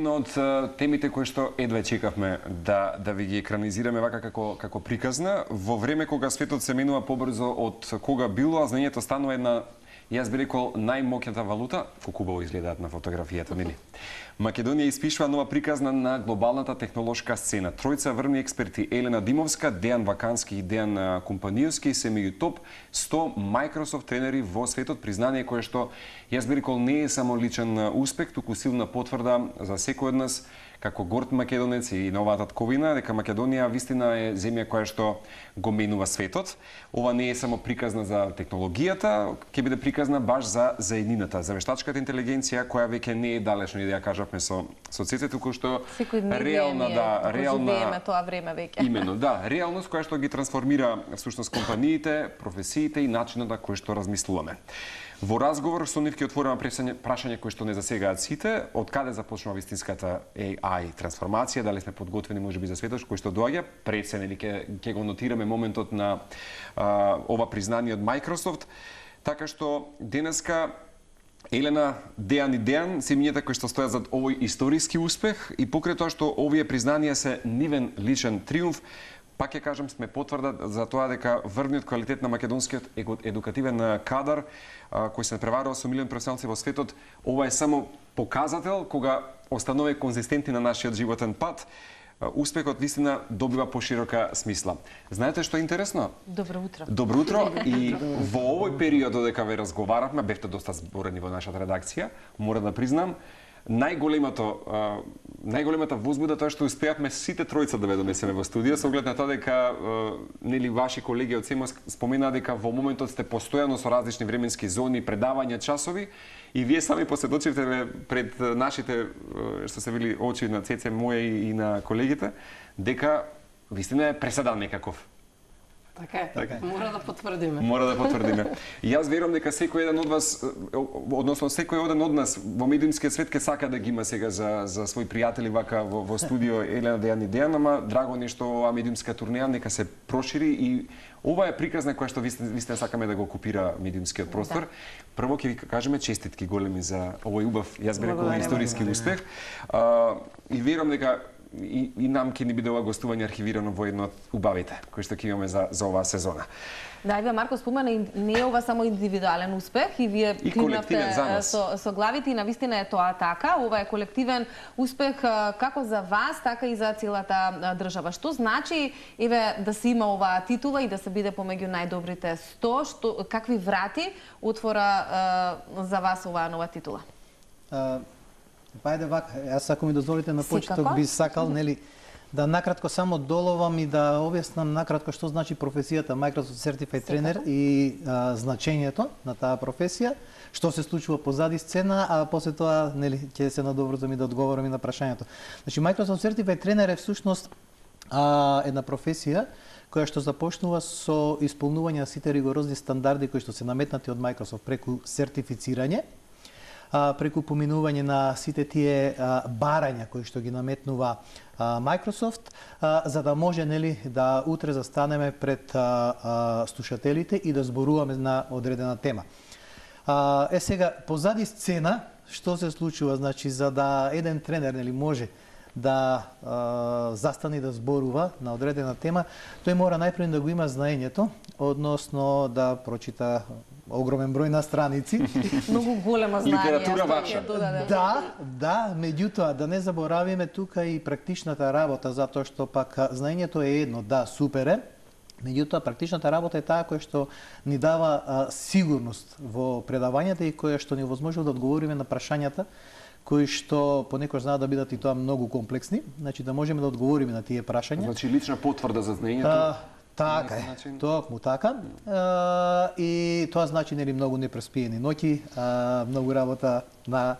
една од темите кои што едва чекавме да ви ги екранизираме вака како приказна, во време кога светот се менува побрзо од кога било, а знаењето станува една, јас би рекол, најмоќната валута, колку убаво изгледаат на фотографијата, нели? Македонија испишува нова приказна на глобалната технолошка сцена. Тројца врвни експерти, Елена Димовска, Дејан Вакански и Дејан Компаниевски се меѓу топ 100 Microsoft тренери во светот, признание кое што јас би рекол не е само личен успех, туку силна потврда за секој од нас како горд македонец и новата татковина, дека Македонија вистина е земја која што го менува светот. Ова не е само приказна за технологијата, ќе биде приказна баш за еднината, за вештачката интелигенција која веќе не е далечна, и да ја кажавме со цеците, туку што реална тоа време веќе. Имено, да, реалност која што ги трансформира всушност компаниите, професиите и начинот на кој што размислуваме. Во разговор со нив ќе отвориме прашања кои што не засегаат сите, од каде започнува вистинската AI трансформација, дали сме подготвени можеби за светот кој што доаѓа, пред се нели ќе го нотираме моментот на ова признание од Microsoft, така што денеска Елена, Дејан и Дејан се имињата кои што стојат зад овој историски успех и покрај тоа што овие признанија се нивен личен триумф, пак ќе кажам, сме потврда за тоа дека врвниот квалитет на македонскиот едукативен кадар кој се преварува со милиони професионалци во светот, ова е само показател кога останови конзистентни на нашиот животен пат, успехот вистина добива поширока смисла. Знаете што е интересно? Добро утро. Добро утро и во овој период додека ве разговаравме, бевте доста зборени во нашата редакција, мора да признам, најголемата возбуда тоа што успеавме сите тројца да ве донесеме во студио, со оглед на тоа дека нели ваши колеги од СЕМОС споменаа дека во моментот сте постојано со различни временски зони, предавања, часови и вие сами посведочивте пред нашите што се били очи на Цеце моја и на колегите дека вистина е преседан некаков. Така е. Мора да потврдиме. Мора да потврдиме. И јас верувам дека секој еден од вас, односно секој еден од нас во медиумскиот свет ке сака да ги има сега за своји пријатели вака во студио Елена, Дејан и Дејан, ама драго нешто оваа медиумска турнеја нека се прошири и ова е приказна која што вистина сакаме да го окупира медиумскиот простор. Прво ќе ви кажеме честитки големи за овој убав, јас би рекол историски успех. И верувам дека и нам ќе ни биде ова гостување архивирано во едно од убавите кои што ќе имаме за оваа сезона. Да, Иве Марко спомена, не е ова само индивидуален успех и вие кlimнавте со главите и навистина е тоа така. Ова е колективен успех како за вас, така и за целата држава. Што значи еве да се има оваа титула и да се биде помеѓу најдобрите 100, какви врати отвора за вас оваа нова титула? Ајде вака, јас ако ми дозволите на почеток би сакал нели да накратко само доловам и да објаснам накратко што значи професијата Microsoft Certified Trainer и значењето на таа професија, што се случува позади сцена, а после тоа нели ќе се надоврзам и да одговорам и на прашањето. Значи Microsoft Certified Trainer е всушност една професија која што започнува со исполнување на сите ригорозни стандарди кои што се наметнати од Microsoft преку сертифицирање, преку поминување на сите тие барања кои што ги наметнува Microsoft, за да може нели да утре застанеме пред слушателите и да зборуваме на одредена тема. Сега позади сцена што се случува, значи за да еден тренер нели може да застане да зборува на одредена тема, тој мора најпрво да го има знаењето, односно да прочита огромен број на страници. Многу голема знаење. Литература ваша. Да, меѓутоа да не заборавиме тука и практичната работа, затоа што пак знаењето е едно, да, супер е, меѓутоа практичната работа е таа која што ни дава сигурност во предавањата и која што ни овозможува да одговориме на прашањата кои што понекогаш знаат да бидат и тоа многу комплексни, значи да можеме да одговориме на тие прашања. Значи лична потврда за знаењето. Така е, токму така. И тоа значи нели многу непреспиени ноќи, многу работа на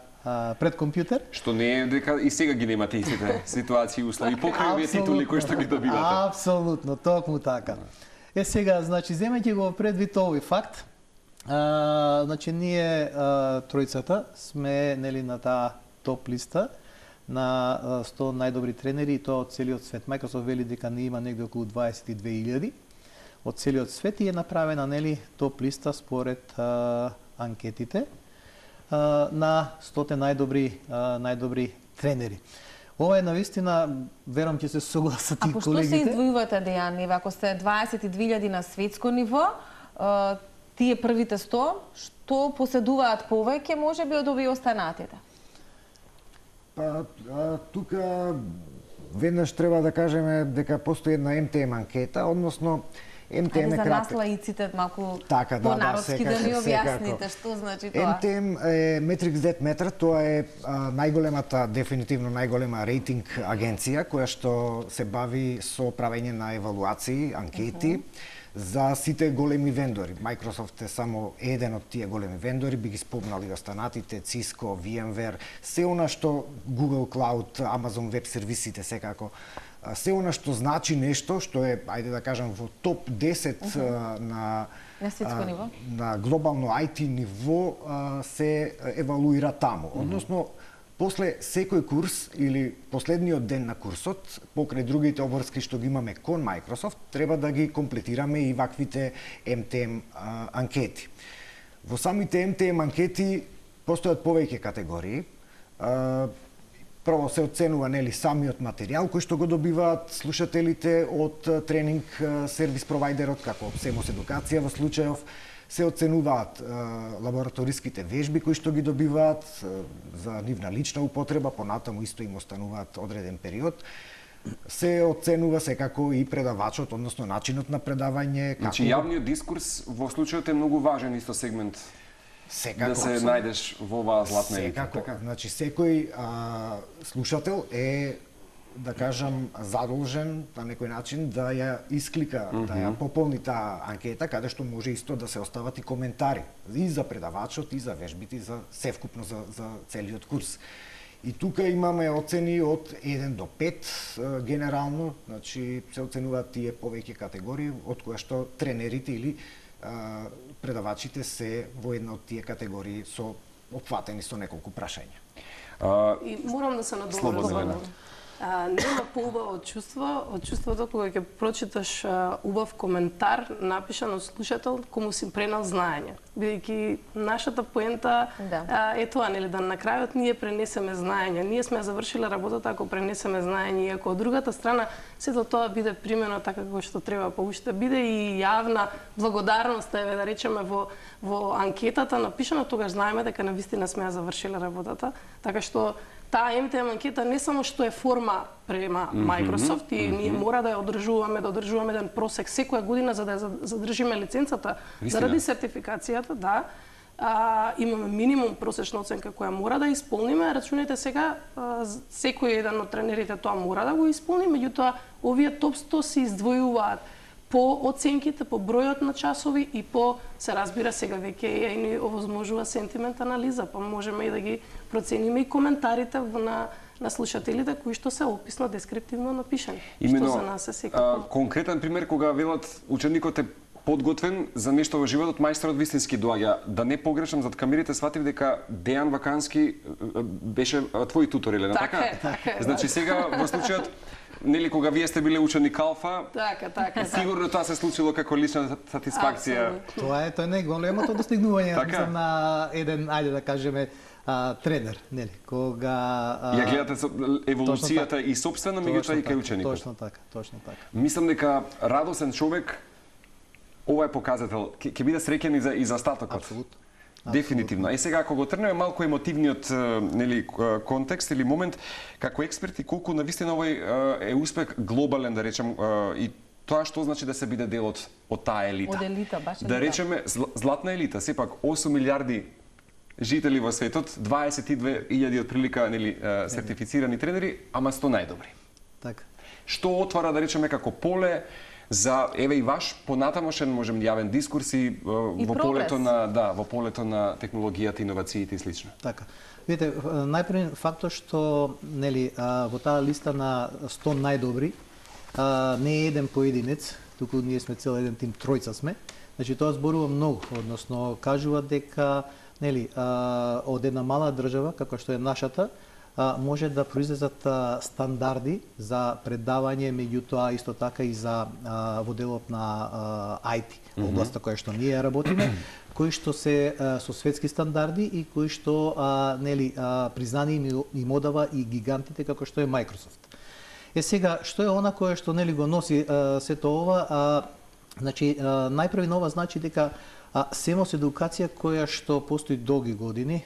пред компјутер. Што не е дека и сега ги немате истите ситуации и услови покрај овие титули кои што ги добивате. Апсолутно, токму така. Сега, значи, земајќи го предвид овој факт, значи ние тројцата сме нели на таа топ листа на 100 најдобри тренери и тоа од целиот свет. Microsoft вели дека не има негде околу 22.000 од целиот свет и е направена нели топ листа според анкетите на 100 најдобри тренери. Ова е навистина, верам ќе се согласат и колегите. А по што се издвојувате, Дејан? Ако сте 22.000 на светско ниво, тие првите 100, што поседуваат повеќе, можеби од овие останатите? Па, тука веднаш треба да кажеме дека постои една МТМ анкета, односно МТМ е за кратка. нас лаиците малку Така, по-народски да ни објасните што значи тоа. МТМ е Metrics Z Meter, тоа е најголемата, дефинитивно најголема рейтинг агенција која што се бави со правење на евалуации, анкети за сите големи вендори. Microsoft е само еден од тие големи вендори, би ги спомнали останатите, Cisco, VMware, се она што Google Cloud, Amazon Web сервисите секако. Се она што значи нешто, што е, ајде да кажам, во топ 10 на светско ниво, на глобално IT ниво се евалуира таму. Односно, после секој курс или последниот ден на курсот, покрај другите обврски што ги имаме кон Microsoft, треба да ги комплетираме и ваквите МТМ анкети. Во самите МТМ анкети постојат повеќе категории. Прво се оценува самиот материјал кој што го добиваат слушателите од тренинг сервис провајдерот, како SEMOS едукација во случајов, се оценуваат лабораториските вежби кои што ги добиваат за нивна лична употреба, понатаму исто им остануваат одреден период. Се оценува секако и предавачот, односно начинот на предавање. Значи јавниот дискурс во случајот е многу важен исто сегмент. Секако, да се најдеш во оваа златна елита. Така. Значи секој слушател е, да кажам, задолжен на некој начин да ја исклика, да ја пополни таа анкета, каде што може исто да се остават и коментари и за предавачот, и за вежбите, и за севкупно за целиот курс. И тука имаме оцени од 1 до 5 генерално, значи се оценуваат тие повеќе категории, од која што тренерите или предавачите се во една од тие категории со опфатени со неколку прашања. И морам да се надоврзам. Нема поубаво чувство од чувството кога ќе прочиташ убав коментар напишан од слушател кому си пренал знаење. Бидејќи нашата поента е тоа, нели, да на крајот ние пренесеме знаење. Ние сме завршиле работата ако пренесеме знаење, и ако од другата страна сето тоа биде примено така како што треба, па уште биде и јавна благодарност, еве да речеме во анкетата напишано, тогаш знаеме дека навистина сме ја завршиле работата. Така што таа МТМ анкета не само што е форма према Microsoft и ние мора да ја одржуваме еден просек секоја година за да ја задржиме лиценцата заради сертификацијата, имаме минимум просечна оценка која мора да исполниме. Рачунете сега, секој еден од тренерите тоа мора да го исполни, меѓутоа овие топ 100 се издвојуваат по оценките, по бројот на часови и по, се разбира сега веќе ја ни овозможува сентимент анализа, па можеме и да ги процениме и коментарите на слушателите кои што се описно, дескриптивно напишани. Имено, што за нас е секако конкретен пример кога велат ученикот е подготвен за нешто во животот, мајсторот вистински доаѓа. Да не погрешам зад камерите, сватив дека Дејан Вакански беше твој тутор, или така? Така е. Значи сега во случајот, нели, кога вие сте биле ученик Алфа, така. сигурно тоа се случило како лична сатисфакција. Тоа е најголемото достигнување Така? на еден, ајде да кажеме, тренер, нели, кога ја гледате еволуцијата и сопствена, меѓутоа и кај ученикот. Точно така. Мислам дека радосен човек, ова е показател, ќе биде среќен и за статокот. Апсолутно. Дефинитивно. И сега, ако го трнеме малку емотивниот, нели, контекст или момент, како експерти, колку навистина овој е успех глобален, да речем, и тоа што значи да се биде дел од таа елита? Од елита, баш елита. Да речеме, златна елита, сепак 8 милиарди жители во светот, 22.000 отприлика, нели, сертифицирани тренери, ама 100 најдобри. Така. Што отвара, да речеме, како поле за еве и ваш понатамошен можем јавен дискурс и во полето на технологијата, иновациите и слично. Така. Видите, најпрв фактот што, нели, во таа листа на 100 најдобри не е еден поединец, туку ние сме цел еден тим, тројца сме. Значи тоа зборува многу, односно кажува дека, нели, од една мала држава како што е нашата, може да произлезат стандарди за предавање, меѓутоа исто така и за во делот на IT, областа која што ние работиме, кои што се со светски стандарди и кои што нели признани им одава и гигантите како што е Microsoft. Сега, што е она кое што нели го носи сето ова? Значи, најпрви на ова значи дека СЕМОС едукација која што постои долги години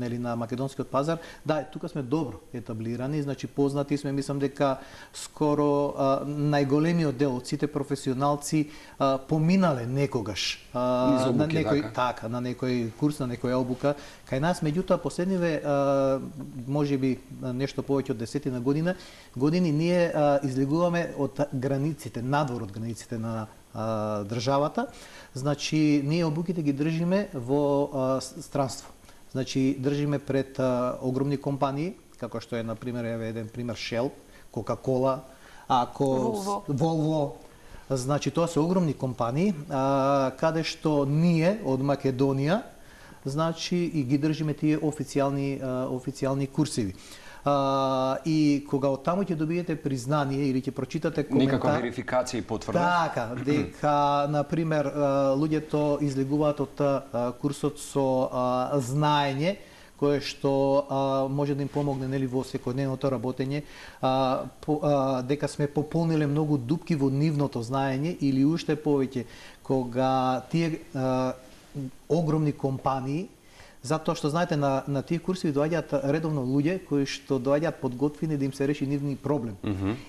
нели на македонскиот пазар, да, тука сме добро етаблирани, значи познати сме, мислам дека скоро најголемиот дел од сите професионалци поминале некогаш на некој на некој курс, на некоја обука кај нас, меѓутоа последниве можеби нешто повеќе од 10 години ние излегуваме од границите, надвор од границите на државата. Значи, ние обуките ги држиме во странство. Значи, држиме пред огромни компании, како што е, например, еден пример Shell, Coca-Cola, Volvo. Значи, тоа се огромни компании, каде што ние од Македонија, значи, и ги држиме тие официјални курсеви. И кога од таму ќе добиете признание или ќе прочитате коментар, никаква верификација и потврда. Така, дека на пример луѓето излегуваат од курсот со знаење кое што може да им помогне нели во секојдневното работење, дека сме пополниле многу дупки во нивното знаење или уште повеќе кога тие огромни компании, затоа што знаете на тие курсиви доаѓаат редовно луѓе кои што доаѓаат подготвени да им се реши нивни проблем.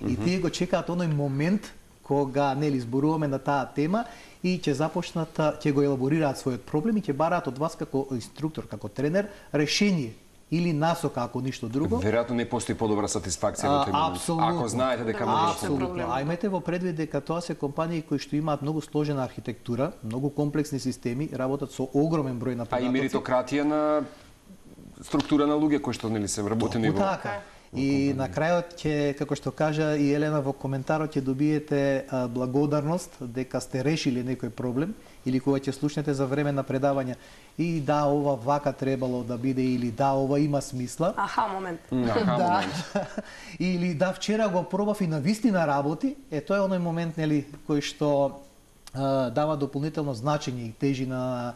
И тие го чекаат оној момент кога нели зборуваме на таа тема и ќе започнат, ќе го елаборираат својот проблем и ќе бараат од вас како инструктор, како тренер решение или насока, ако ништо друго. Веројатно не постои подобра сатисфакција во тој момент. Ако знаете дека може да се проблем. А имајте во предвид дека тоа се компании кои што имаат многу сложена архитектура, многу комплексни системи, работат со огромен број на податоци. А и меритократија на структура на луѓе кои што нели се работи ниво. Така. И на крајот ќе, како што кажа и Елена во коментарот, ќе добиете благодарност дека сте решили некој проблем или кога ќе слушнете за време на предавања и да, ова вака требало да биде или да, ова има смисла. Аха момент. Да. Или да, вчера го пробав и навистина работи, тоа е оној момент нели кој што дава дополнително значење и тежи на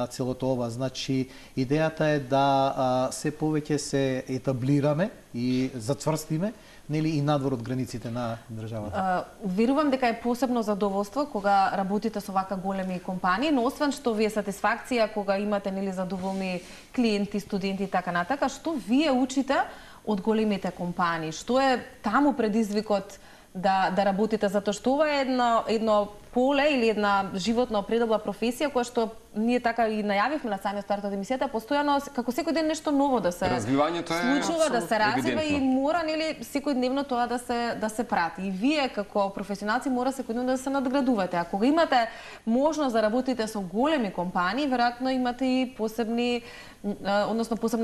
целото ова. Значи, идејата е да се повеќе се етаблираме и зацврстиме, нели и надвор од границите на државата. Верувам дека е посебно задоволство кога работите со вака големи компании, но освен што ви е сатисфакција кога имате нели задоволни клиенти, студенти и така натака, што вие учите од големите компании? Што е таму предизвикот да работите, затоа што ова е едно поле или една животно предобла професија која што ние така и најавивме на самиот старт од емисијата, постојано како секој ден нешто ново да се случува, да се развива и мора нели секојдневно тоа да се прати. И вие како професионалци мора секојдневно да се надградувате. А кога имате можност да работите со големи компании, веројатно имате и посебна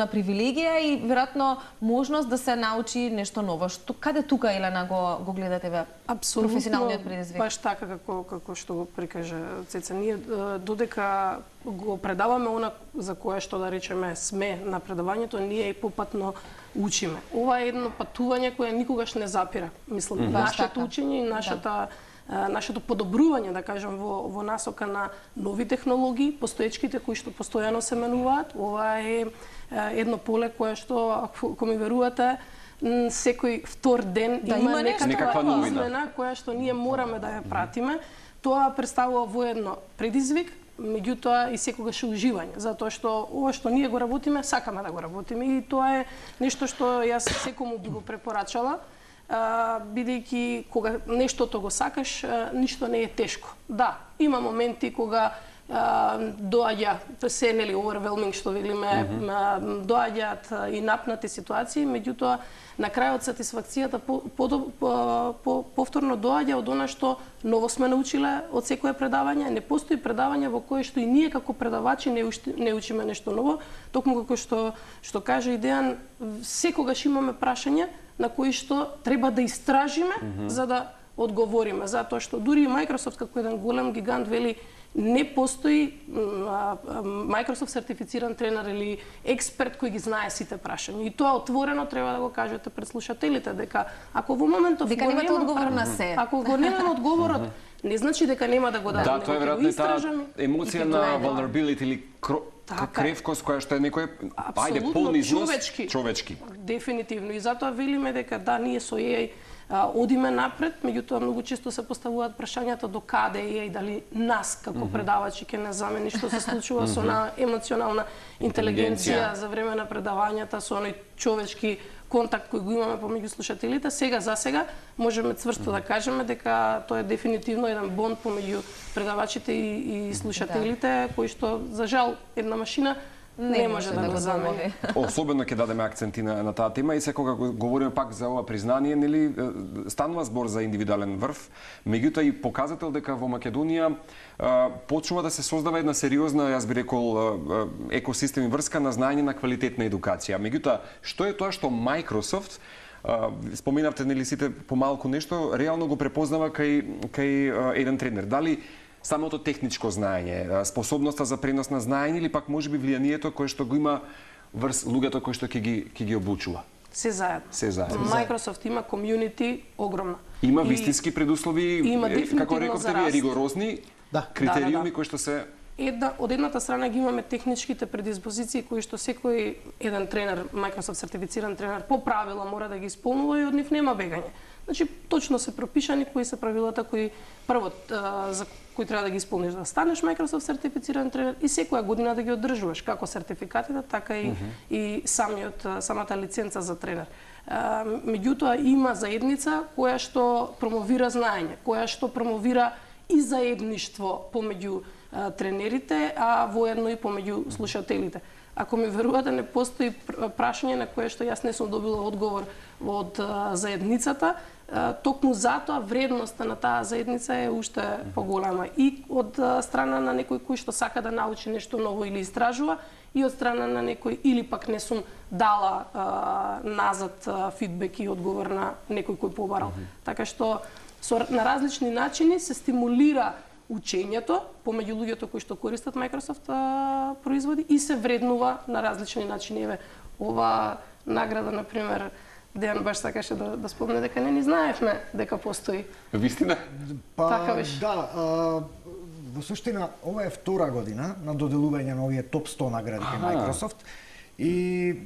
привилегија и веројатно можност да се научи нешто ново. Каде тука, Елена, го гледате ве професионалниот предизвик? Баш така како што го прикажа Цеца. Ние додека го предаваме она за кое што да речеме сме на предавањето, ние и попатно учиме. Ова е едно патување кое никогаш не запира. Мислам, нашето учење и нашето подобрување, да кажам, во насока на нови технологии, постоечките кои што постојано се менуваат. Ова е едно поле кое што, ако ми верувате, секој втор ден има некаква измена која што ние мораме да ја пратиме. Тоа представува воедно предизвик, меѓутоа и секогаш уживање, затоа што ова што ние го работиме, сакаме да го работиме и тоа е нешто што јас секому би го препорачала, бидејќи кога нештото го сакаш, ништо не е тешко. Да, има моменти кога доаѓа се нели overwhelming што велиме, доаѓаат и напнати ситуации, меѓутоа на крајот сатисфакцијата повторно доаѓа од она што ново сме научиле од секое предавање. Не постои предавање во кое што и ние како предавачи не учиме нешто ново, токму како што кажа Дејан, секогаш имаме прашања на кои што треба да истражиме за да одговориме, затоа што дури и Microsoft како еден голем гигант вели не постои Microsoft сертифициран тренер или експерт кој ги знае сите прашања. И тоа отворено треба да го кажете пред слушателите, дека ако во моментов дека немате одговор на се. Ако го немаме одговорот, не значи дека нема да го дадеме. Да, тоа е веројатно таа емоција на vulnerability или кревкост која што е некој полн износ човечки. Дефинитивно. И затоа велиме дека да, ние со EA одиме напред, меѓутоа многу често се поставуваат прашањата до каде е и дали нас како предавачи ќе не замени, што се случува со емоционална интелигенција за време на предавањата, со оној човечки контакт кој го имаме помеѓу слушателите. Сега за сега можеме цврсто да кажеме дека тоа е дефинитивно еден бонд помеѓу предавачите и слушателите, кој што за жал една машина не може да го замени. Особено ќе дадеме акценти на таа тема и секога говориме пак за ова признание, нели станува збор за индивидуален врв, меѓутоа и показател дека во Македонија почнува да се создава една сериозна, јас би рекол, екосистем и врска на знаење на квалитетна едукација. Меѓутоа, што е тоа што Microsoft, споменавте нели сите помалку нешто, реално го препознава кај еден тренер? Дали самото техничко знаење, способноста за пренос на знаење или пак можеби влијанието кое што го има врз луѓето кои што ќе ги обучува? Се заедно. Microsoft има комјунити огромна. Има вистински предуслови, како рековте вие, ригорозни критериуми кои што се од едната страна ги имаме техничките предиспозиции кои што секој еден тренер, Microsoft сертифициран тренер по правила мора да ги исполнува и од нив нема бегање. Значи точно се пропишани кои се правилата кои прво за кои треба да ги исполниш да станеш Microsoft сертифициран тренер и секоја година да ги одржуваш како сертификатите, така и самата лиценца за тренер. Меѓутоа има заедница која што промовира знаење, која што промовира и заедништво помеѓу тренерите, а воедно и помеѓу слушателите. Ако ми верувате, не постои прашање на кое што јас не сум добила одговор од заедницата, токму затоа вредноста на таа заедница е уште поголема и од страна на некој кој што сака да научи нешто ново или истражува и од страна на некој или пак не сум дала назад фидбек и одговор на некој кој побарал. Така што на различни начини се стимулира учењето помеѓу луѓето кои што користат Microsoft производи и се вреднува на различни начини. Еве, ова награда, например, Дејан баш сакаше да спомне дека не ни знаевме дека постои. Вистина? Така беше. Да, во суштина ова е втора година на доделување на овие топ 100 награди кај Microsoft и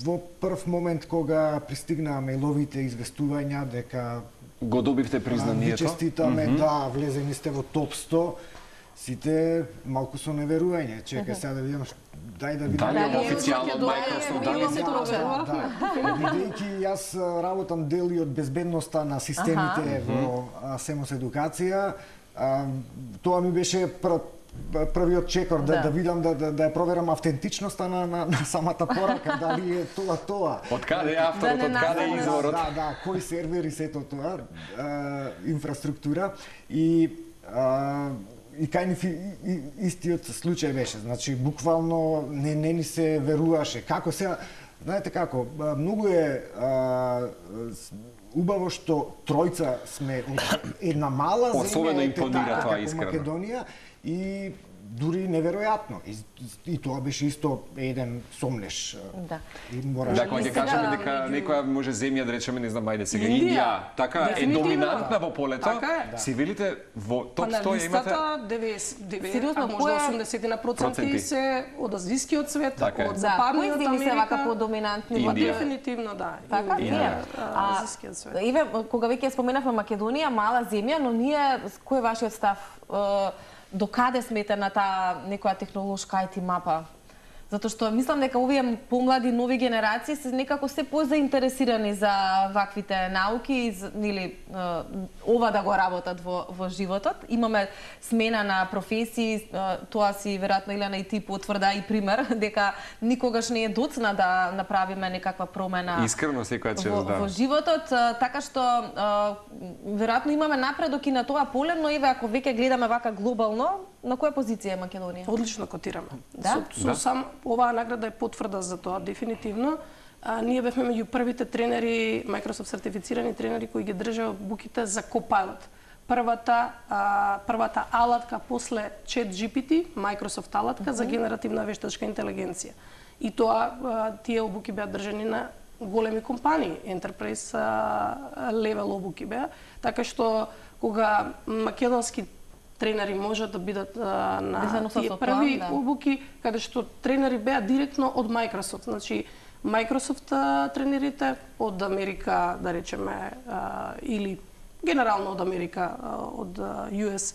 во прв момент кога пристигнаа мејловите известувања дека го добивте признанието. Ви честитаме, да, влезени сте во топ 100. Сите малку со неверување. Чека сега да видам, дај да видам. Дали официјално од Microsoft? Да. Бидејќи јас работам дел и од безбедноста на системите во СМОС едукација, тоа ми беше првиот чекор да видам да ја проверам автентичноста на самата порака, дали е тоа. Од каде е авторот, од каде е изворот? Да, кој сервер и сето тоа, инфраструктура и кај нив истиот случај беше. Значи буквално не ни се веруваше. Како сега, знаете како, многу е убаво што тројца сме една мала земја, како Македонија, и дури неверојатно. И тоа беше исто еден сомнеш. Да. Да, кога ќе кажеме дека некоја може земја, да речеме, не знам, ајде сега, Индија, така е доминантна во полето, си велите во топ 100 имате... Па на листата 90, а може 80% се од азијскиот свет, од западниот Америка. Кои се вака по-доминантни? Дефинитивно, да. Така, азијскиот свет. Иве, кога веќе споменавме Македонија, мала земја, но ние, кој е вашиот став? До каде смете на таа некоја технолошка IT мапа? Затоа што мислам дека овие помлади нови генерации се некако се позаинтересирани за ваквите науки или ова да го работат во животот. Имаме смена на професии, тоа си веројатно Илена и ти потврда и пример дека никогаш не е доцна да направиме некаква промена. Искрено секоја чест, да. Во животот, така што веројатно имаме напредок и на тоа поле, но еве ако веќе гледаме вака глобално, на која позиција е Македонија? Одлично котираме. Да? Сам оваа награда е потврда за тоа, дефинитивно. Ние бевме меѓу првите тренери, Microsoft сертифицирани тренери кои ги држаа буките за Copilot. првата алатка после ChatGPT, Microsoft алатка за генеративна вештачка интелигенција. И тоа тие обуки беа држани на големи компании, enterprise level обуки беа, така што кога македонски тренери можат да бидат на тие први обуки, каде што тренери беа директно од Microsoft. Значи, Microsoft тренерите од Америка, да речеме, или генерално од Америка, од US,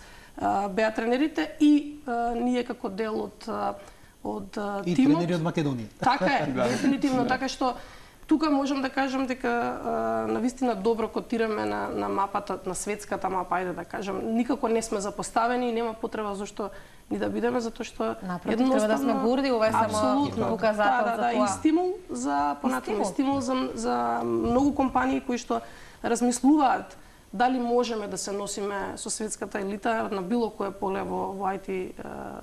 беа тренерите и ние како дел од тимот. И тренери од Македонија. Така е, дефинитивно, така што тука можам да кажам дека навистина добро котираме на мапата, на светската мапа, ајде да кажам. Никако не сме запоставени и нема потреба зашто ни да бидеме, затоа што едноставно треба да сме горди, ова е само показател за тоа. И стимул за понатаму, стимул за многу компании кои што размислуваат дали можеме да се носиме со светската елита на било кое поле во IT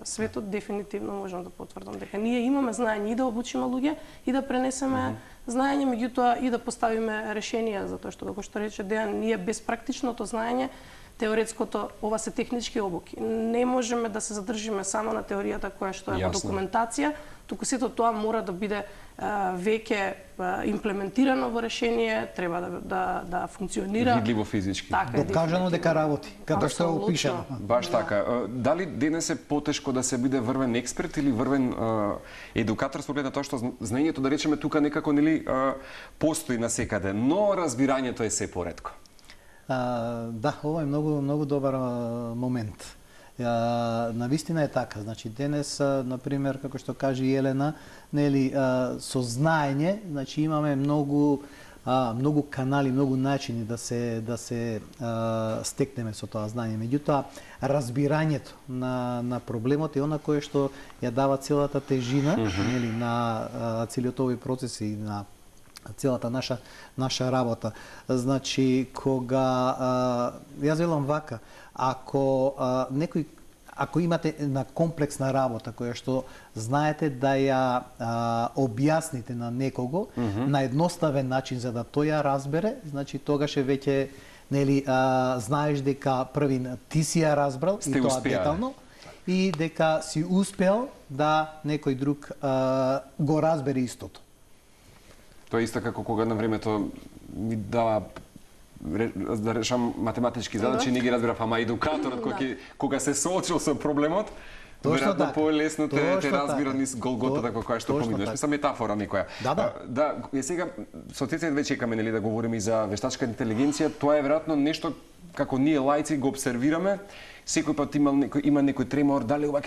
светот. Дефинитивно можам да потврдам дека ние имаме знаење и да обучиме луѓе и да пренесеме знаење, меѓутоа и да поставиме решенија, затоа што како што рече Дејан, ние без практичното знаење, теоретското, ова се технички обуки. Не можеме да се задржиме само на теоријата која што е во документација, туку сето тоа мора да биде веќе имплементирано во решение, треба да функционира. Видливо физички. Докажано дека работи, како што е опишано. Баш така. Дали денес е потешко да се биде врвен експерт или врвен едукатор според тоа што знаењето, да речеме, тука некако нели постои насекаде, но разбирањето е се поретко? Да, ова е многу добар момент. Навистина е така. Значи денес, например, како што кажи Елена, нели со знаење, значи имаме многу канали, многу начини да се стекнеме со тоа знаење. Меѓутоа, разбирањето на проблемот е она кое што ја дава целата тежина, нели, на целиот овој процес и на целата наша работа. Значи, кога јас велам вака, ако имате една комплексна работа која што знаете да ја објасните на некого на едноставен начин за да тој ја разбере, значи тогаш е веќе, нели, знаеш дека првин ти си ја разбрал и тоа детално и дека си успел да некој друг го разбере истото. Тоа е исто како кога на времето ми дава да решам математички задачи, не ги разбирав, ама едукаторот кога се соочил со проблемот, веројатно полесно те разбира низ голготата која што поминуваш. Мислам метафора некоја. Да, сега соците веќе чекаме нели да говориме и за вештачка интелигенција, тоа е веројатно нешто како ние лаици го обсервираме, секој пат има некој тремор, дали ова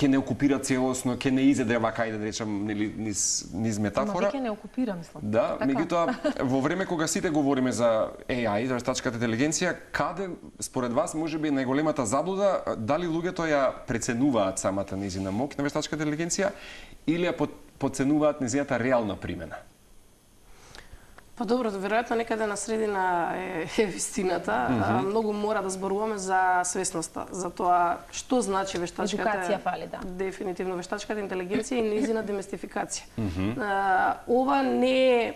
ќе не окупира целосно, ќе не изеде вака, да речам, нели низ метафора. Но веќе не окупира, мислам. Да, меѓутоа во време кога сите говориме за AI, за вештачката интелигенција, каде според вас можеби најголемата заблуда, дали луѓето ја преценуваат самата нејзина моќ на вештачката интелигенција или ја подценуваат нејзината реална примена? Па добро, веројатно некаде на средина е вистината. Многу мора да зборуваме за свесноста, за тоа што значи вештачката... Едукација фали, да. Дефинитивно, вештачката интелигенција и нејзина демистификација. Ова не е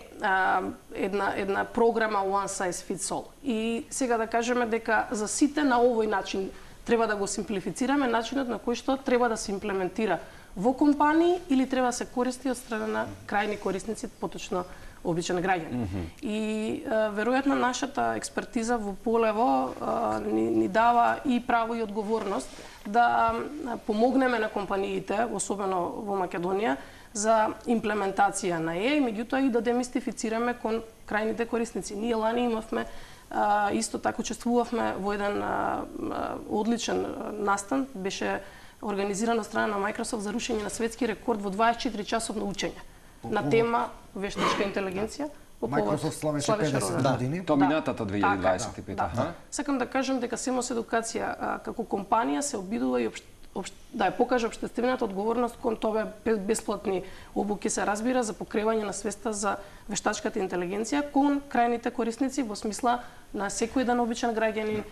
една програма one size fits all. И сега да кажеме дека за сите на овој начин треба да го симплифицираме начинот на кој што треба да се имплементира во компании или треба да се користи од страна на крајни корисници, поточно обичен граѓани. И веројатно нашата експертиза во полево ни дава и право и одговорност да помогнеме на компаниите, особено во Македонија, за имплементација на AI, меѓутоа и да демистифицираме кон крајните корисници. Ние лани имавме исто така учествувавме во еден одличен настан, беше организиран од страна на Microsoft за рушење на светски рекорд во 24 часовно учење на тема вештачка интелигенција. Microsoft славеше 50 години. Тоа минатата 2025. Сакам да кажам дека Семос Едукација како компанија се обидува и да ја покаже општествената одговорност кон тоа бесплатни обуки, се разбира, за покревање на свеста за вештачката интелигенција кон крајните корисници во смисла на секој еден обичен граѓанин.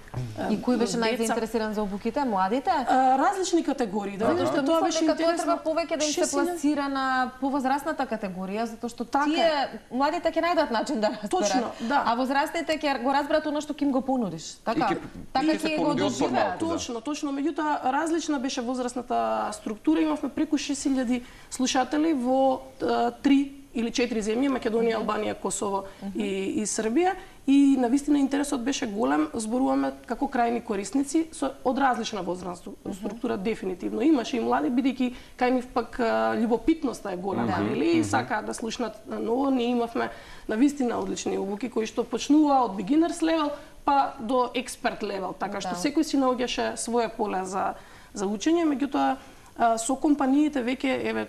И кој беше најзаинтересиран за обуките? Младите? Различни категории. Да видиш што тоа беше интересно. Тоа треба повеќе да им се пласира на повозрасната категорија, затоа што тие младите ќе најдат начин да разберат. Точно, да. А возрастните ќе го разберат она што ќе им го понудиш. Така ќе го доживеат. Точно. Меѓутоа различна беше возрастната структура. Имавме преку 6000 слушатели во 3 или 4 земји, Македонија, Албанија, Косово и Србија. И навистина интересот беше голем, зборуваме како крајни корисници од различна возрастна структура дефинитивно. Имаше и млади, бидејќи кај нив пак љубопитноста е голема, нели? И сакаат да слушнат ново. Ние имавме навистина одлични обуки кои што почнува од beginners level па до експерт level, така што секој си наоѓаше свое поле за учење, меѓутоа со компаниите веќе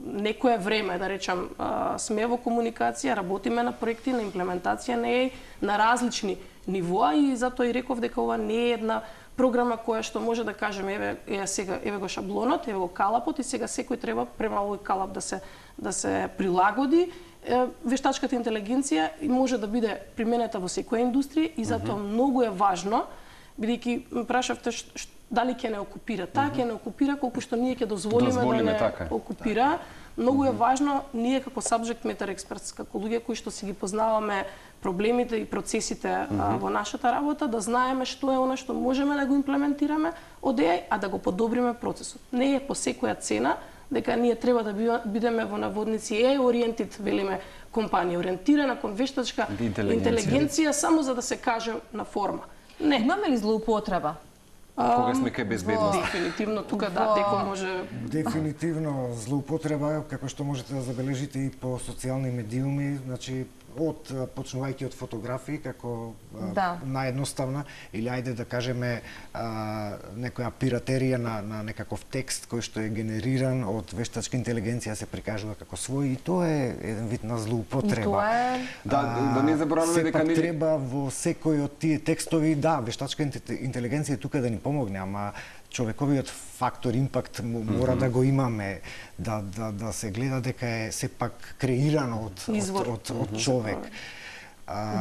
некое време, да речам, сме во комуникација, работиме на проекти, на имплементација на ЕАИ на различни нивоа и затоа и реков дека ова не е една програма која што може да кажеме еве го шаблонот, еве го калапот и сега секој треба према овој калап да се прилагоди. Вештачката интелигенција може да биде применета во секоја индустрија и затоа многу е важно, бидејќи прашавте дали ќе не окупира. Таа ќе не окупира колку што ние ќе дозволиме да не окупира. Многу е важно ние како subject matter experts, како луѓе кои што си ги познаваме проблемите и процесите во нашата работа, да знаеме што е она што можеме да го имплементираме од EAI, а да го подобриме процесот. Не е по секоја цена дека ние треба да бидеме во наводници EAI oriented, велиме, компанија ориентирана кон вештачка интелигенција само за да се каже на форма. Не. Имаме ли злоупотреба? Кога сме кај безбедност? Дефинитивно, тука дека може... Дефинитивно злоупотреба, како што можете да забележите и по социјални медиуми, значи почнувајќи од фотографии како наједноставна, или ајде да кажеме некоја пиратерија на некаков текст кој што е генериран од вештачка интелигенција се прикажува како свој и тоа е еден вид на злоупотреба. Да не забораваме дека не треба во секој од тие текстови, вештачка интелигенција тука да ни помогне, ама човековиот фактор, импакт мора да го имаме, да се гледа дека е сепак креирано од човек.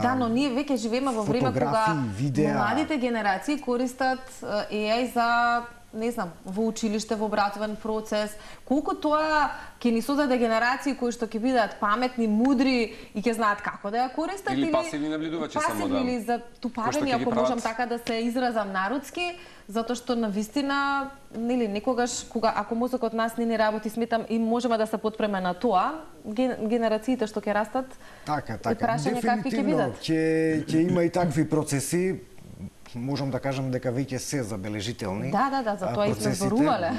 Да, но ние веќе живееме во време кога младите генерации користат AI за, не знам, во училиште, во образовен процес. Колку тоа ќе ни создаде генерации кои што ќе бидат паметни, мудри и ќе знаат како да ја користат или пасивни наблюдувачи само да. Или затупавени, ако можам така да се изразам народски, затоа што навистина, нели, некогаш кога ако мозокот нас не работи, сметам и можеме да се подпреме на тоа, генерациите што ќе растат. Така. Прашање какви ќе бидат. Ќе има и такви процеси. Можам да кажам дека веќе се забележителни. Да, затоа и сме зборувале.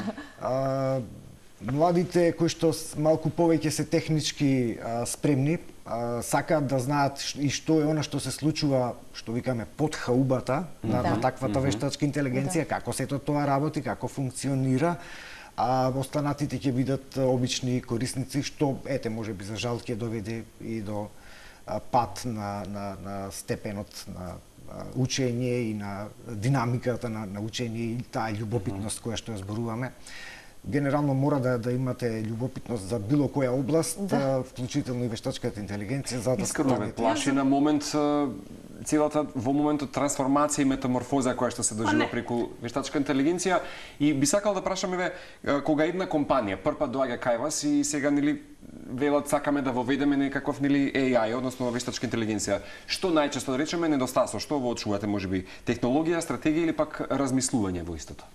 Младите кои што малку повеќе се технички спремни, сакаат да знаат и што е она што се случува, што викаме под хаубата на таквата вештачка интелигенција, како сето тоа работи, како функционира, а останатите ќе бидат обични корисници, што можеби за жал ќе доведе и до пат на степенот на учење и на динамиката на учење и таа љубопитност која што ја зборуваме. Генерално мора да имате љубопитност за било која област, вклучително и вештачката интелигенција, за да искрено ме плаши на момент целата во моментот трансформација и метаморфоза која што се доживува преку вештачка интелигенција и би сакал да прашам кога една компанија првпат доаѓа кај вас и сега нели велат сакаме да воведеме некаков нели AI, односно вештачка интелигенција. Што најчесто да речеме недостасува? Што во очувате, можеби технологија, стратегија или пак размислување во истото?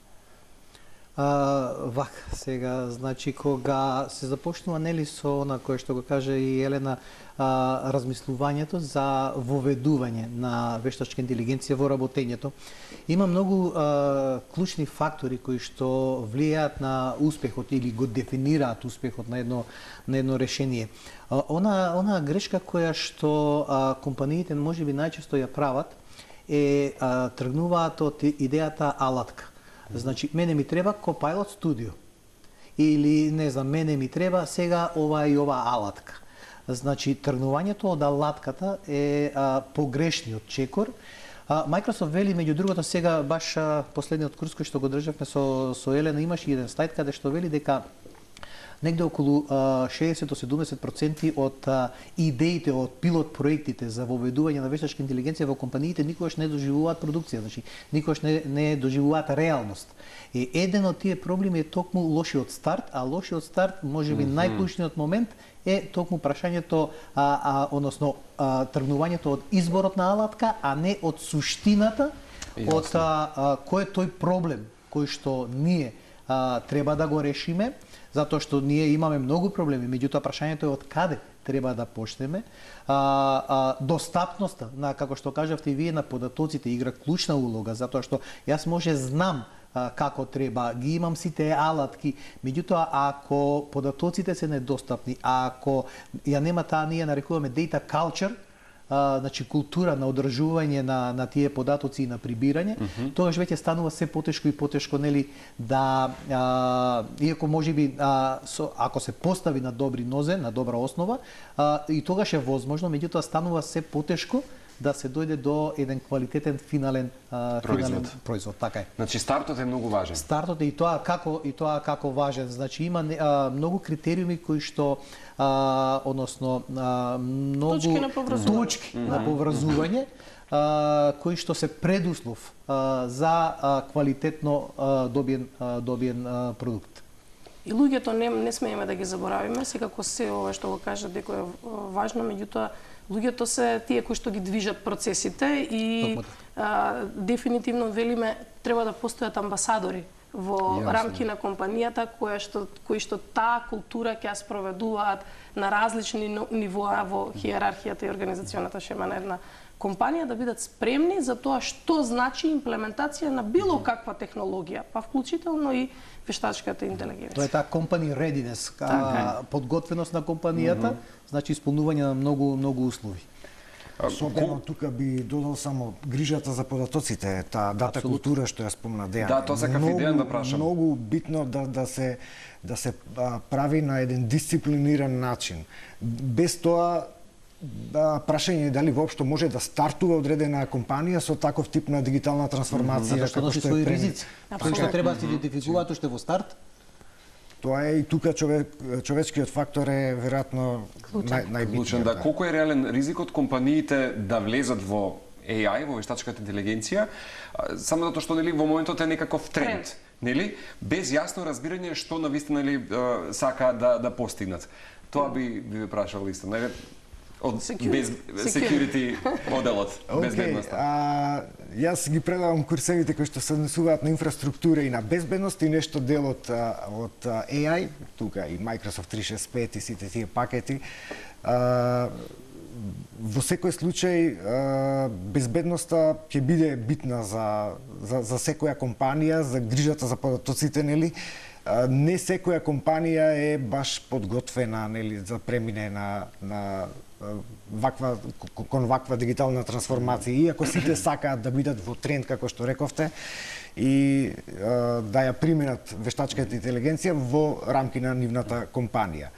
Сега, значи, кога се започнува нели со на кое што го каже и Елена, размислувањето за воведување на вештачка интелигенција во работењето, има многу клучни фактори кои што влијаат на успехот или го дефинираат успехот на едно решение. Она грешка која што компаниите можеби најчесто ја прават е тргнуваат од идејата алатка. Значи, мене ми треба Copilot Studio. Или, не знам, мене ми треба сега ова и ова алатка. Значи, тргнувањето од алатката е погрешниот чекор. Microsoft вели, меѓу другото, сега баш последниот курс кој што го државме со Елена, имаше еден слайд каде што вели дека Негде околу 60-70% од идеите, од пилот проектите за воведување на вештачка интелигенција во компаниите никогаш не доживуваат продукција, значи никогаш не доживуваат реалност. И еден од тие проблеми е токму лошиот старт, а лошиот старт можеби најклучниот момент е токму прашањето, односно тргнувањето од изборот на алатка, а не од суштината, од кој е тој проблем кој што ние треба да го решиме, затоа што ние имаме многу проблеми, меѓутоа прашањето е од каде треба да почнеме. Достапноста на, како што кажавте и вие, на податоците игра клучна улога, затоа што јас може знам како треба, ги имам сите алатки, меѓутоа ако податоците се недостапни, ако ја нема таа ние нарекуваме data culture, значи култура на одржување на тие податоци и на прибирање, тогаш веќе станува се потешко и потешко, нели, да иако можеби ако се постави на добри нозе, на добра основа, и тогаш е возможно, меѓутоа станува се потешко да се дојде до еден квалитетен финален производ, така е. Значи стартот е многу важен. Стартот е и тоа како важен, значи има многу критериуми кои што односно многу точки на поврзување кои што се предуслов за квалитетно добиен продукт. И луѓето не смееме да ги заборавиме, секако се ова што го кажа дека е важно, меѓутоа луѓето се тие кои што ги движат процесите и дефинитивно велиме треба да постојат амбасадори во рамки на компанијата кои што таа култура ќе ја спроведуваат на различни нивоа во хиерархијата и организационата шема на една компанија, да бидат спремни за тоа што значи имплементација на било каква технологија, па вклучително и вештачката интелигенција. Тоа е таа company readiness, подготвеност на компанијата, значи исполнување на многу услови. Особено тука би додал само грижата за податоците, таа дата култура што ја спомна Дејан. Да, тоа сакав и Дејан да прашам. Многу битно да се прави на еден дисциплиниран начин. Без тоа прашање е дали воопшто може да стартува одредена компанија со таков тип на дигитална трансформација, како што е ризици, кои што треба да се идентификуваат уште во старт. Тоа е и тука човечкиот фактор е веројатно најбитен. Да, колку е реален ризикот компаниите да влезат во AI, во вештачката интелигенција, само затоа што нели во моментот е некаков тренд, нели, без јасно разбирање што навистина нели сака да постигнат. Тоа би ве прашал исто, нели? Од security моделот, безбедноста. Јас ги предавам курсевите кои што се однесуваат на инфраструктура и на безбедност и нешто дел од AI, тука и Microsoft 365 и сите тие пакети. Во секој случај безбедноста ќе биде битна за секоја компанија, за грижата за податоците, нели? Не секоја компанија е баш подготвена, нели, за премине кон ваква дигитална трансформација, иако сите сакаат да бидат во тренд, како што рековте, и да ја применат вештачката интелигенција во рамки на нивната компанија.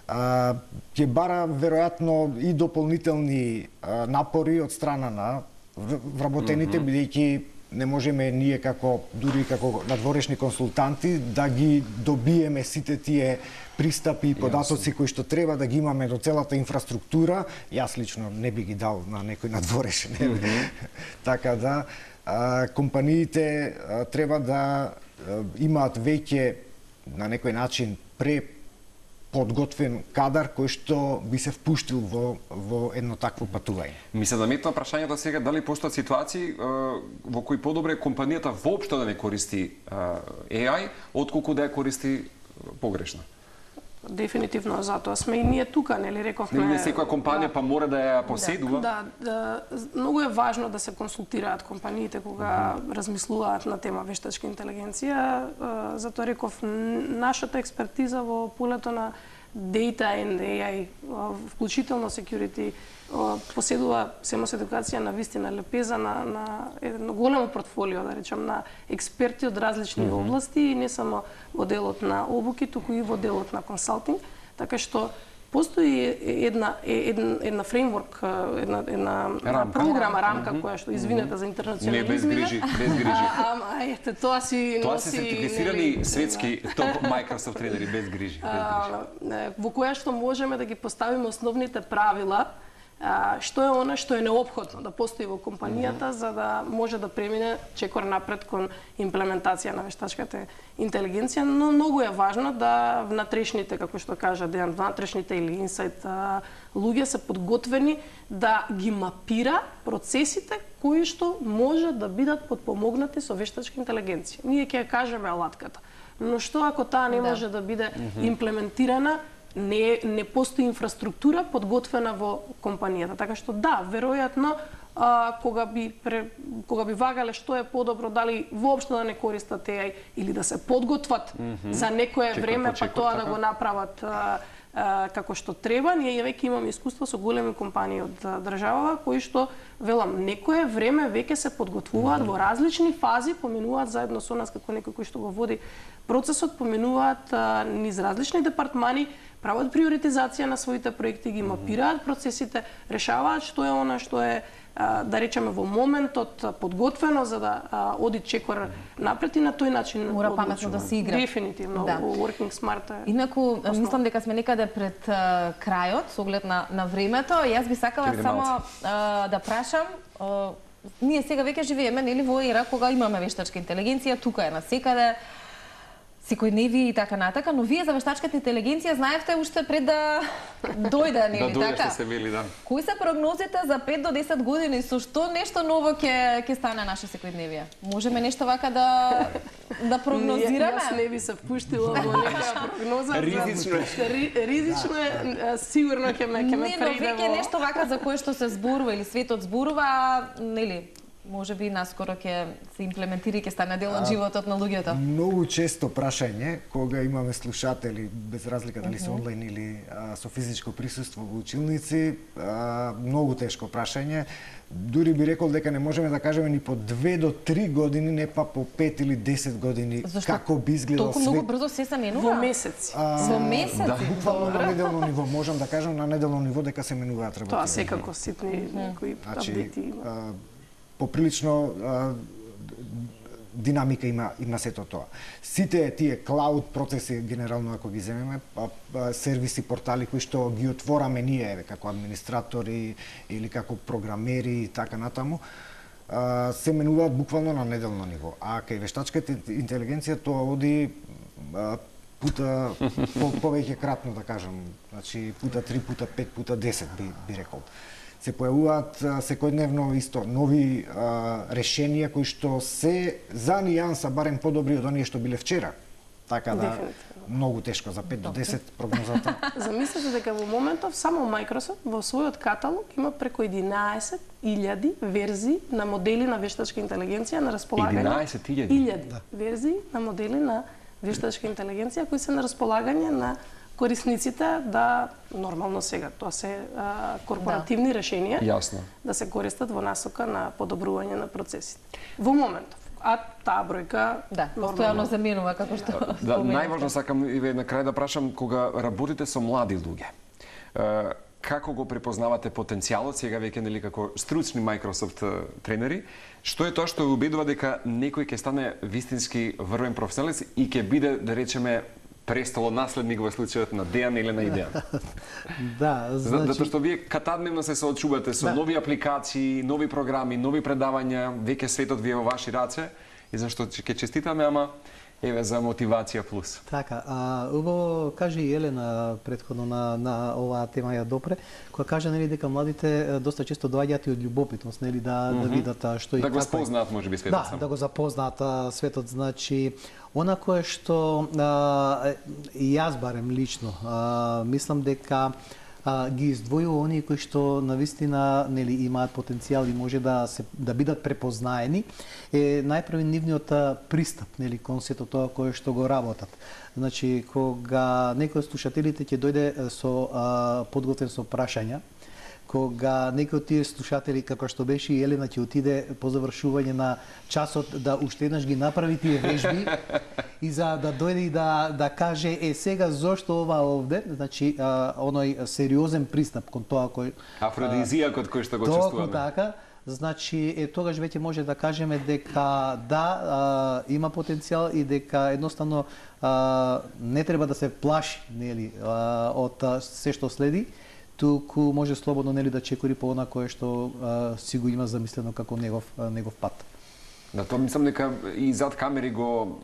Ќе бара веројатно и дополнителни напори од страна на вработените, бидејќи не можеме ние дури како надворешни консултанти да ги добиеме сите тие пристапи и податоци кои што треба да ги имаме до целата инфраструктура. Јас лично не би ги дал на некој надворешен. Така да компаниите треба да имаат веќе на некој начин подготвен кадар кој што би се впуштил во едно такво патување. Ми се наметна прашањето сега дали постојат ситуации во кои подобре компанијата воопшто да не користи AI, отколку да ја користи погрешно. Дефинитивно, затоа сме и ние тука, нели рековме. Не секоја компанија па мора да ја поседува. Да, многу е важно да се консултираат компаниите кога размислуваат на тема вештачка интелигенција. Затоа реков, нашата експертиза во полето на data and AI, вклучително security, поседува семос едукација на вистина лепеза на едно големо портфолио, да речам, на експерти од различни области, и не само во делот на обуки, туку и во делот на консалтинг, така што Постои една фреймворк, една програма, рамка која што извинете за интернационализмите. Не, без грижи. Ама ете, тоа си тоа се сертифицирани светски топ Microsoft тренери без грижи. Во која што можеме да ги поставиме основните правила, што е она што е неопходно да постои во компанијата за да може да премине чекор напред кон имплементација на вештачката интелигенција, но многу е важно да внатрешните, како што кажа Дејан, внатрешните или инсайт луѓе се подготвени да ги мапира процесите кои што може да бидат подпомогнати со вештачка интелигенција. Ние ќе ја кажеме алатката, но што ако таа не може да биде имплементирана, не постои инфраструктура подготвена во компанијата. Така што да, веројатно кога би вагале што е подобро, дали воопшто да не користат AI или да се подготват за некое време, па тоа да го направат како што треба. Ние веќе имаме искуство со големи компании од државава кои што велам некое време веќе се подготвуваат во различни фази, поминуваат заедно со нас како некој кој што го води процесот, поминуваат низ различни департмани, прават приоритизација на своите проекти, ги мапираат процесите, решаваат што е она што е да речеме во моментот подготвено за да оди чекор напред и на тој начин мора паметно да се игра. Дефинитивно, working smart е. Инаку мислам дека сме некаде пред крајот со оглед на времето. Јас би сакала само да прашам, ние сега веќе живееме нели во ера кога имаме вештачка интелигенција, тука е насекаде, секојдневие и така натака, но вие за вештачката интелигенција знаевте уште пред да дојде, нели така? Се били, да. Кои се прогнозите за 5 до 10 години? Со што нешто ново ќе стане наше секојдневие? Можеме нешто вака да прогнозираме? Јас не би се впуштила во некоја прогноза. Ризично е, сигурно ќе ме прејде во... Не, но веќе нешто вака за кое што се зборува или светот зборува, нели? Може би наскоро ќе се имплементира и ќе стане дел од животот на луѓето. Многу често прашање кога имаме слушатели, без разлика дали се онлайн или со физичко присуство во училници, многу тешко прашање. Дури би рекол дека не можеме да кажеме ни по 2 до 3 години, не па по 5 или 10 години како би изгледал свет. Толку многу брзо се менува? Во месеци. Во месеци? Да, буквално на неделно ниво, можам да кажам на неделно ниво дека се менуваат работи. Тоа секако ситни некои апдети има. Поприлично динамика има сето тоа. Сите тие клауд процеси генерално ако ги земеме, сервиси, портали кои што ги отвораме ние како администратори или како програмери и така натаму, се менуваат буквално на неделно ниво. А кај вештачката интелигенција тоа оди пута повеќе кратно да кажам, значи пута 3, пута 5, пута 10 би рекол. Се појавуваат секојдневно исто нови решенија кои што се за нијанса барем подобри од оние што биле вчера. Така да многу тешко за 5 до 10 прогнозата. Замислете дека во моментов само Microsoft во својот каталог има преку 11.000 верзии на модели на вештачка интелигенција на располагање. 11.000 верзии на модели на вештачка интелигенција кои се на располагање на корисниците да нормално сега тоа се корпоративни решенија. Јасно. Да се користат во насока на подобрување на процесите. Во моментов. А таа бројка постојано заменува како што да, најважно сакам и на крај да прашам кога работите со млади луѓе. Како го препознавате потенцијалот сега веќе нели како стручни Microsoft тренери? Што е тоа што ја убедува дека некој ќе стане вистински врвен професионалец и ќе биде да речеме престолонаследник во случајот на Дејан или на Идејан? Да, значи... Затоа што вие катадневно се соочувате со нови апликации, нови програми, нови предавања, веќе светот ви е во ваши раце и зашто ќе честитаме, ама еве за мотивација плюс. Така, убаво кажи Елена претходно на оваа тема ја допре, која кажа нели дека младите доста често доаѓаат и од љубопитност, нели да видат што и да го спознаат можеби светот само. Да го запознаат светот, значи она кое што јас барем лично мислам дека ги издвојува оние кои што навистина нели имаат потенцијал и може да бидат препознаени е најпрви нивниот пристап нели кон сето тоа кое што го работат. Значи кога некој од слушателите ќе дојде со подготвен со прашања кога некои од тие слушатели, како што беше и Елена, ќе отиде по завршување на часот да уште еднаш ги направи тие вежби и за да дојде и да каже сега зошто ова овде, значи оној сериозен пристап кон тоа кој афродизијакот кој што го чувствуваме. Така, значи тогаш веќе може да кажеме дека да има потенцијал и дека едноставно не треба да се плаши, нели, од се што следи, туку може слободно, нели, да чекори по она кое што си го има замислено како негов пат. Да, тоа мислам дека и зад камери го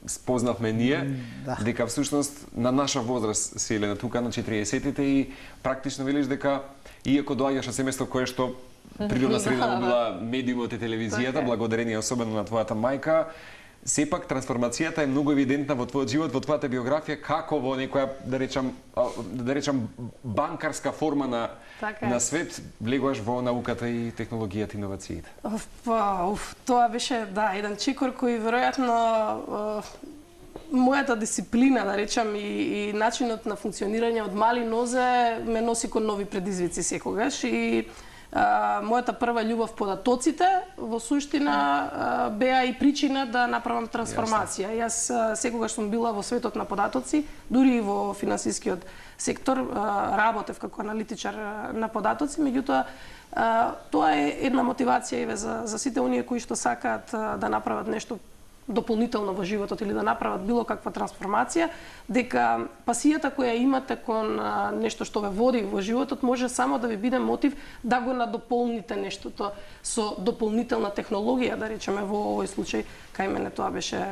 спознавме ние, дека всушност на наша возраст се Елена тука на 40-тите и практично велиш дека иако доаѓаш од семејство кое што природна среда била медиумот и телевизијата, благодарение особено на твојата мајка, сепак трансформацијата е многу евидентна во твојот живот, во твојата биографија, како во некоја, да речам банкарска форма на свет влегуваш во науката и технологијата и иновациите. Тоа беше, еден чекор кој веројатно мојата дисциплина, да речам, и начинот на функционирање од мали нозе ме носи кон нови предизвици секогаш и мојата прва љубов податоците во суштина беа и причина да направам трансформација. Јас секогаш сум била во светот на податоци, дури и во финансискиот сектор, работев како аналитичар на податоци, меѓутоа тоа е една мотивација за сите оние кои што сакаат да направат нешто дополнително во животот или да направат било каква трансформација, дека пасијата која имате кон нешто што ве води во животот може само да ви биде мотив да го надополните нештото со дополнителна технологија, да речеме во овој случај кај мене тоа беше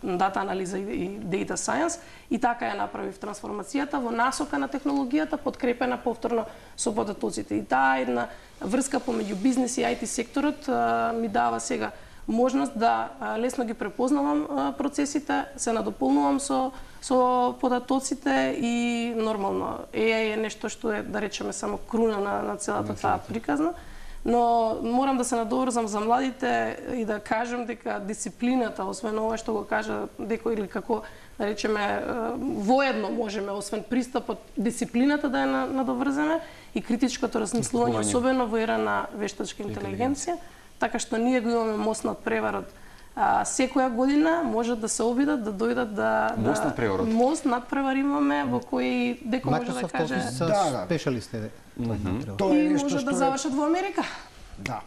дата анализа и data science, и така ја направив трансформацијата во насока на технологијата, подкрепена повторно со податоците. И таа една врска помеѓу бизнес и IT секторот ми дава сега можност да лесно ги препознавам процесите, се надополнувам со податоците и нормално AI е нешто што е, да речеме, само круна на целата таа приказна, но морам да се надоврзам за младите и да кажам дека дисциплината, освен ова што го кажа некој или како, да речеме, воедно можеме, освен пристапот, дисциплината да ја надоврземе и критичкото размислување, особено во ера на вештачка интелигенција, така што ние го имаме мост над преварот. Секоја година можат да се обидат, да дојдат мост над преварот. Мост над превар имаме во кој деко може да каже спешалисти. И може да завршат во Америка. Да.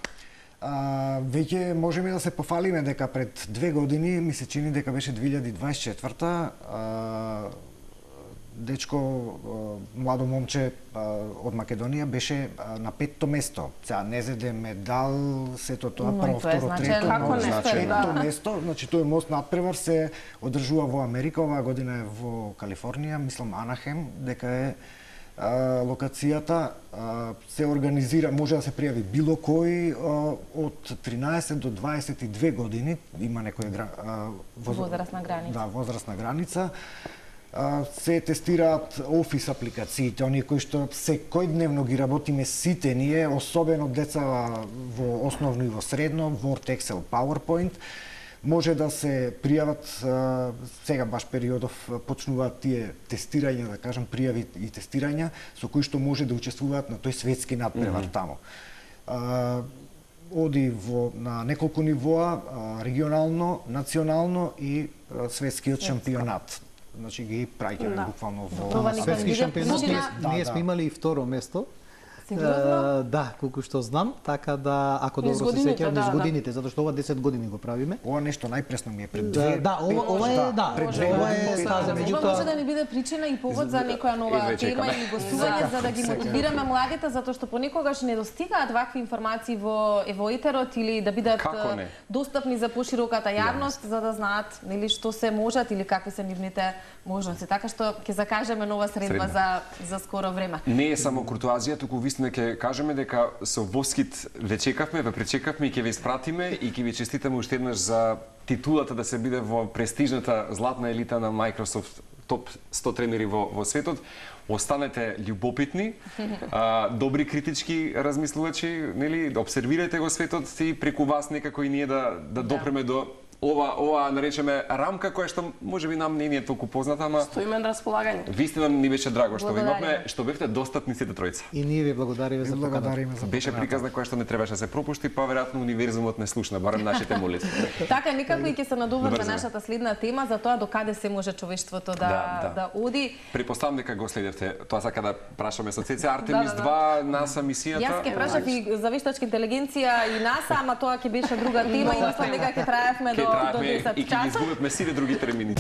Веќе можеме да се пофалиме дека пред 2 години, ми се чини дека беше 2024-та, дечко, младо момче од Македонија беше на 5-то место. Сега не зеде медал, сето тоа прво, второ, трето, пето место. Значи тој мост надпревар се одржува во Америка, оваа година е во Калифорнија, мислам Анахем, дека е локацијата, се организира, може да се пријави било кој од 13 до 22 години, има некоја возрастна граница. Да, возрастна граница. Се тестираат офис апликациите, оние кои што секојдневно ги работиме сите ние, особено деца во основно и во средно, Word, Excel, PowerPoint. Може да се пријават, сега баш периодов почнуваат тие тестирања, да кажам, пријави и тестирања, со кои што може да учествуваат на тој светски надпревар таму. Оди на неколку нивоа, регионално, национално и светскиот шампионат. Значи ги праќаме буквално во светски шампионат. Ние сме имали и второ место. Да, колку што знам, така да, ако добро се сеќавам, низ годините, затоа што ова 10 години го правиме. Ова нешто најпресно ми е пред 2. Да, ова е стаза, меѓутоа може да ни биде причина и повод за некоја нова тема или гостување за да ги мотивираме младите, затоа што понекогаш не достигаат вакви информации во етерот или да бидат достапни за пошироката јавност за да знаат нели што се можат или какви се нивните можности. Така што ќе закажеме нова средба за скоро време. Не е само куртуазија, туку вистина ќе кажеме дека со воскит ве чекавме, ве пречекавме и ќе ве испратиме и ќе ви честитаме уште еднаш за титулата да се биде во престижната златна елита на Microsoft топ 100 тренери во светот. Останете љубопитни, добри критички размислувачи, нели, обсервирајте го светот и преку вас некако и ние да допреме до ова наречеме рамка која што можеби нам не е толку позната, ама стоиме на располагање. Вистина ни беше драго што ви имавме, што бевте достапни сите тројца. И ние ви благодариме за поканата. Беше приказна која што не требаше да се пропушти, па веројатно универзумот не слушна, барем нашите молитви. Така, некако и ќе се надоврза нашата следна тема за тоа докаде се може човештвото да оди. Препоставам дека го следевте. Тоа сака да прашаме со ЦЦ Артемис 2 НАСА мисијата. Јас ќе прашав и за вештачка интелигенција и НАСА, ама тоа ќе беше друга тема и мислам дека ќе траевме до 10 часот. И ќе ги изгубевме сите други термини.